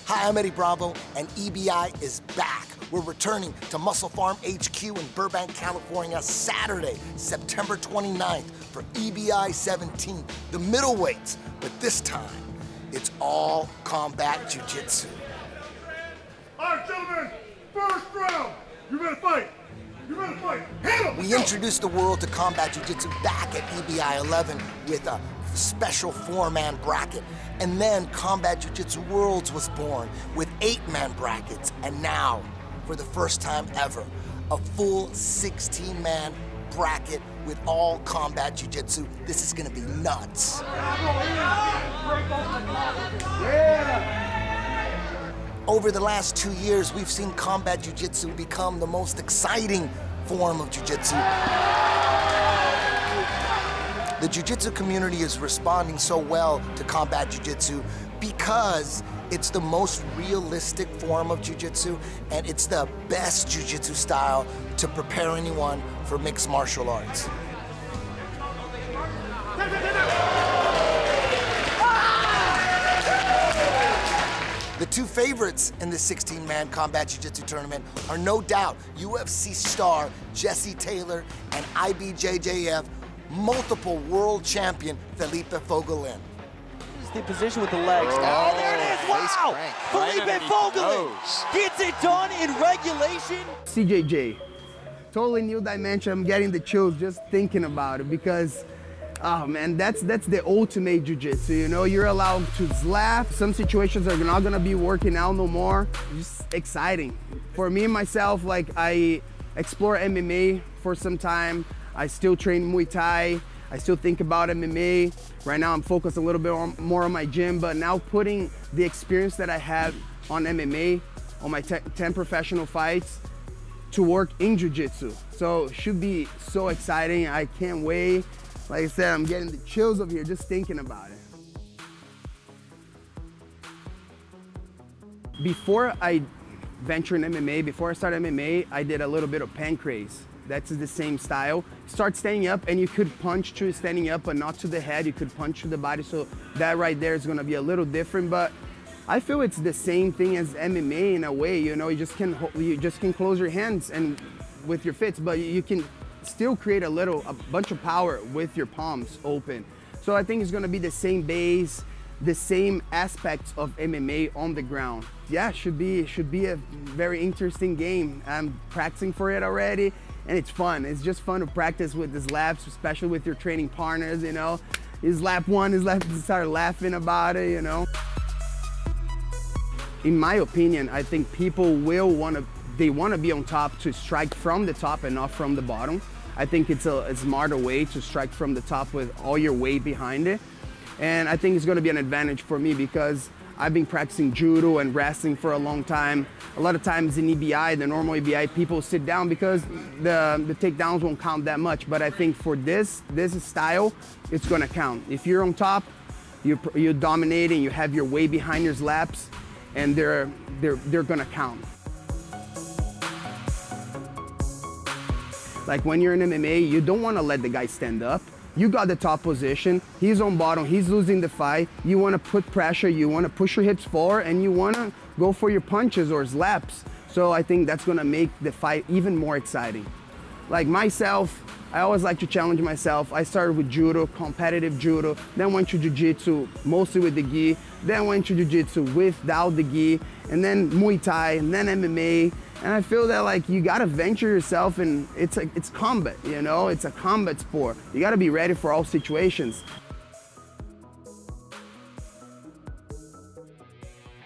Hi, I'm Eddie Bravo, and EBI is back. We're returning to MusclePharm HQ in Burbank, California, Saturday, September 29th for EBI 17, the middleweights. But this time, it's all combat jiu-jitsu. All right, gentlemen, first round. You ready to fight? You ready to fight? Hit him! We introduced the world to combat jiu-jitsu back at EBI 11 with a special 4-man bracket. And then Combat Jiu-Jitsu Worlds was born with 8-man brackets. And now, for the first time ever, a full 16-man bracket with all combat jiu-jitsu. This is gonna be nuts. Over the last 2 years, we've seen combat jiu-jitsu become the most exciting form of jiu-jitsu. The jiu-jitsu community is responding so well to combat jiu-jitsu because it's the most realistic form of jiu-jitsu and it's the best jiu-jitsu style to prepare anyone for mixed martial arts. The two favorites in the 16-man combat jiu-jitsu tournament are no doubt UFC star Jesse Taylor and IBJJF multiple world champion Felipe Fogolin. The position with the legs. Oh, there it is! Wow! Felipe Fogolin gets it done in regulation. CJJ, totally new dimension. I'm getting the chills just thinking about it because, oh man, that's the ultimate jiu-jitsu. You know, you're allowed to slap. Some situations are not gonna be working out no more. Just exciting. For me myself, like I explore MMA for some time. I still train Muay Thai. I still think about MMA. Right now I'm focused a little bit more on my gym, but now putting the experience that I had on MMA, on my 10 professional fights, to work in jiu-jitsu. So it should be so exciting. I can't wait. Like I said, I'm getting the chills over here just thinking about it. Before I ventured in MMA, before I started MMA, I did a little bit of pancrase. That's the same style. Start standing up and you could punch to standing up, but not to the head. You could punch to the body. So that right there is gonna be a little different, but I feel it's the same thing as MMA in a way. You know, you just can close your hands and with your fists, but you can still create a bunch of power with your palms open. So I think it's gonna be the same base, the same aspects of MMA on the ground. Yeah, should be a very interesting game. I'm practicing for it already. And it's fun. It's just fun to practice with these laps, especially with your training partners, you know. His lap one, his lap, start laughing about it, you know. In my opinion, I think people want to be on top to strike from the top and not from the bottom. I think it's a smarter way to strike from the top with all your weight behind it. And I think it's going to be an advantage for me because I've been practicing judo and wrestling for a long time. A lot of times in EBI, the normal EBI, people sit down because the takedowns won't count that much. But I think for this style, it's gonna count. If you're on top, you're dominating, you have your weight behind your slaps, and they're gonna count. Like when you're in MMA, you don't wanna let the guy stand up. You got the top position, he's on bottom, he's losing the fight. You wanna put pressure, you wanna push your hips forward, and you wanna go for your punches or slaps. So I think that's gonna make the fight even more exciting. Like myself, I always like to challenge myself. I started with judo, competitive judo, then went to jiu-jitsu, mostly with the gi, then went to jiu-jitsu without the gi, and then Muay Thai, and then MMA. And I feel that like you gotta venture yourself and it's combat, you know? It's a combat sport. You gotta be ready for all situations.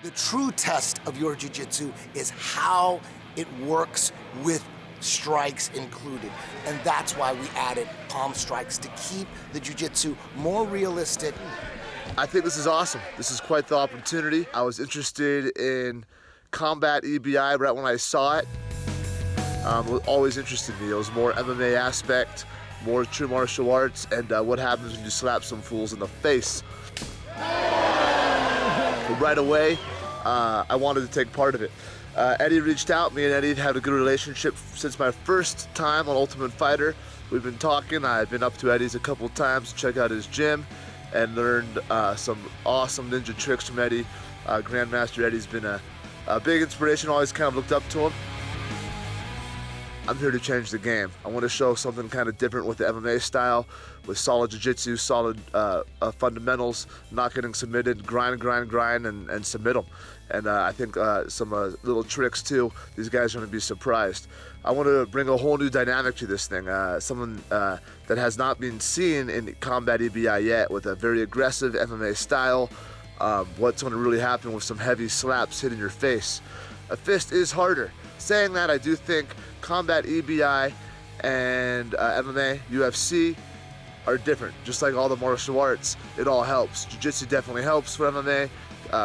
The true test of your jiu-jitsu is how it works with strikes included. And that's why we added palm strikes to keep the jiu-jitsu more realistic. I think this is awesome. This is quite the opportunity. I was interested in combat EBI right when I saw it. It always interested me. It was more MMA aspect, more true martial arts, and what happens when you slap some fools in the face. But right away, I wanted to take part of it. Eddie reached out. Me and Eddie had a good relationship since my first time on Ultimate Fighter. We've been talking. I've been up to Eddie's a couple times to check out his gym and learned some awesome ninja tricks from Eddie. Grandmaster Eddie's been a big inspiration, always kind of looked up to him. I'm here to change the game. I want to show something kind of different with the MMA style, with solid jiu-jitsu, solid fundamentals, not getting submitted, grind, and submit them. And I think some little tricks too. These guys are going to be surprised. I want to bring a whole new dynamic to this thing, something that has not been seen in combat EBI yet, with a very aggressive MMA style. What's going to really happen with some heavy slaps hitting your face. A fist is harder. Saying that, I do think combat EBI and MMA, UFC are different. Just like all the martial arts, it all helps. Jiu-Jitsu definitely helps for MMA.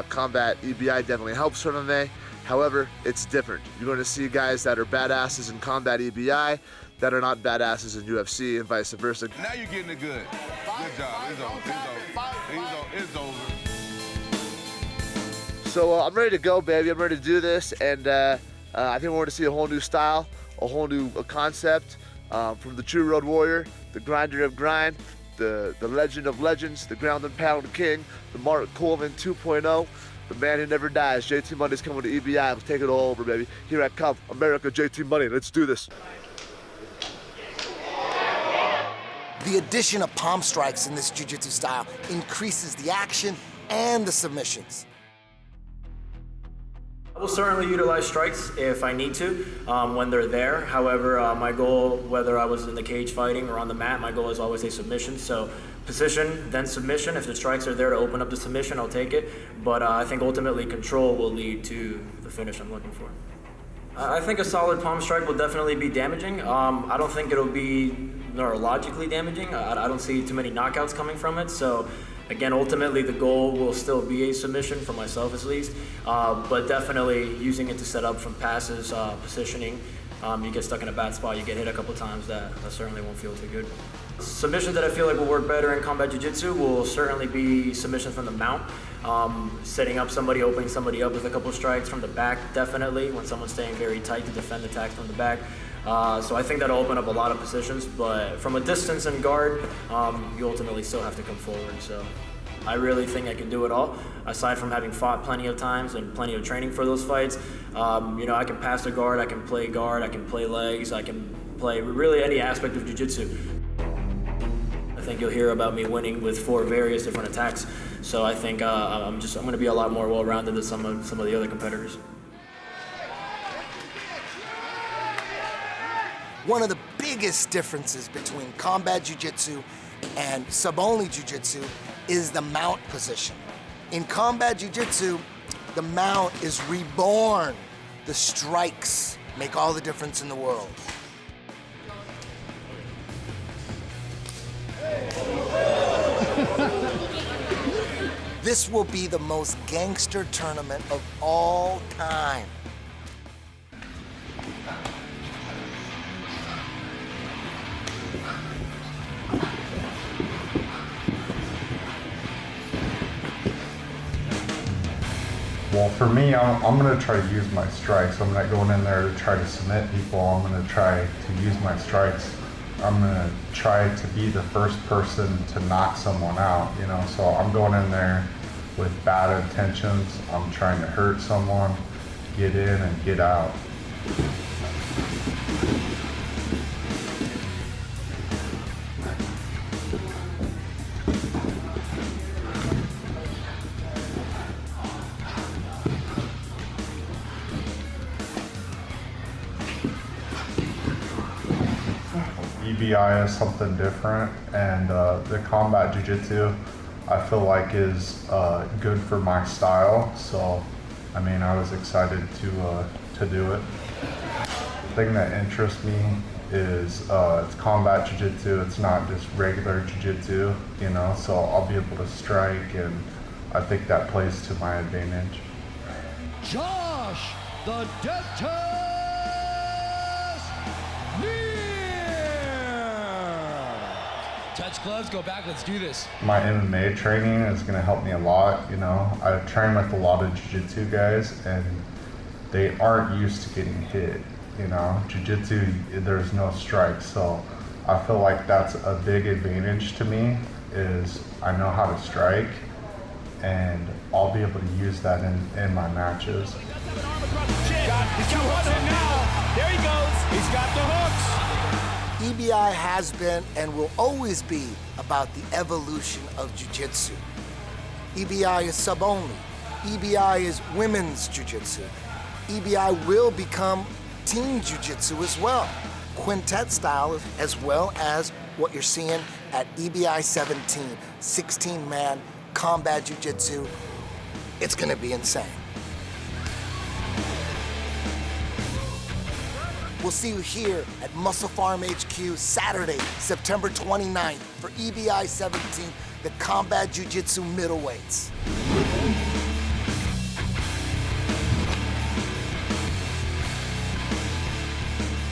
Combat EBI definitely helps for MMA. However, it's different. You're going to see guys that are badasses in combat EBI that are not badasses in UFC, and vice versa. Now you're getting it good. Good job. It's over. It's over. So I'm ready to go, baby. I'm ready to do this, and I think we're going to see a whole new style, a whole new concept from the true road warrior, the grinder of grind, the legend of legends, the ground and pound king, the Mark Colvin 2.0, the man who never dies. JT Money's coming to EBI. Let's take it all over, baby. Here I come, America, JT Money. Let's do this. The addition of palm strikes in this jiu-jitsu style increases the action and the submissions. I will certainly utilize strikes if I need to, when they're there. However, my goal, whether I was in the cage fighting or on the mat, my goal is always a submission. So position, then submission. If the strikes are there to open up the submission, I'll take it. But I think ultimately control will lead to the finish I'm looking for. I think a solid palm strike will definitely be damaging. I don't think it'll be neurologically damaging. I don't see too many knockouts coming from it. So again, ultimately the goal will still be a submission for myself at least, but definitely using it to set up from passes, positioning. You get stuck in a bad spot, you get hit a couple times, that certainly won't feel too good. Submissions that I feel like will work better in combat jiu-jitsu will certainly be submissions from the mount. Setting up somebody, opening somebody up with a couple strikes from the back, definitely, when someone's staying very tight to defend attacks from the back. So I think that'll open up a lot of positions, but from a distance and guard, you ultimately still have to come forward. So I really think I can do it all. Aside from having fought plenty of times and plenty of training for those fights, I can pass the guard, I can play legs, I can play really any aspect of jiu-jitsu. I think you'll hear about me winning with 4 various different attacks. So I think I'm going to be a lot more well-rounded than some of the other competitors. One of the biggest differences between combat jiu-jitsu and sub-only jiu-jitsu is the mount position. In combat jiu-jitsu, the mount is reborn. The strikes make all the difference in the world. This will be the most gangster tournament of all time. Well, for me, I'm going to try to use my strikes. I'm not going in there to try to submit people. I'm going to try to use my strikes. I'm going to try to be the first person to knock someone out, So I'm going in there with bad intentions. I'm trying to hurt someone, get in and get out. EBI is something different, and the combat jiu-jitsu I feel like is good for my style. So, I was excited to do it. The thing that interests me is it's combat jiu-jitsu. It's not just regular jiu-jitsu, So I'll be able to strike, and I think that plays to my advantage. Josh, the Death Test, Neer! Touch gloves, go back, let's do this. My MMA training is going to help me a lot, I train with a lot of jiu-jitsu guys, and they aren't used to getting hit, Jiu-jitsu, there's no strikes, so I feel like that's a big advantage to me, is I know how to strike, and I'll be able to use that in my matches. He's got hooks in now. There he goes. He's got the hooks. EBI has been and will always be about the evolution of jiu-jitsu. EBI is sub-only. EBI is women's jiu-jitsu. EBI will become team jiu-jitsu as well, quintet style, as well as what you're seeing at EBI 17, 16-man combat jiu-jitsu. It's gonna be insane. We'll see you here at MusclePharm HQ Saturday, September 29th for EBI 17, the Combat Jiu-Jitsu Middleweights.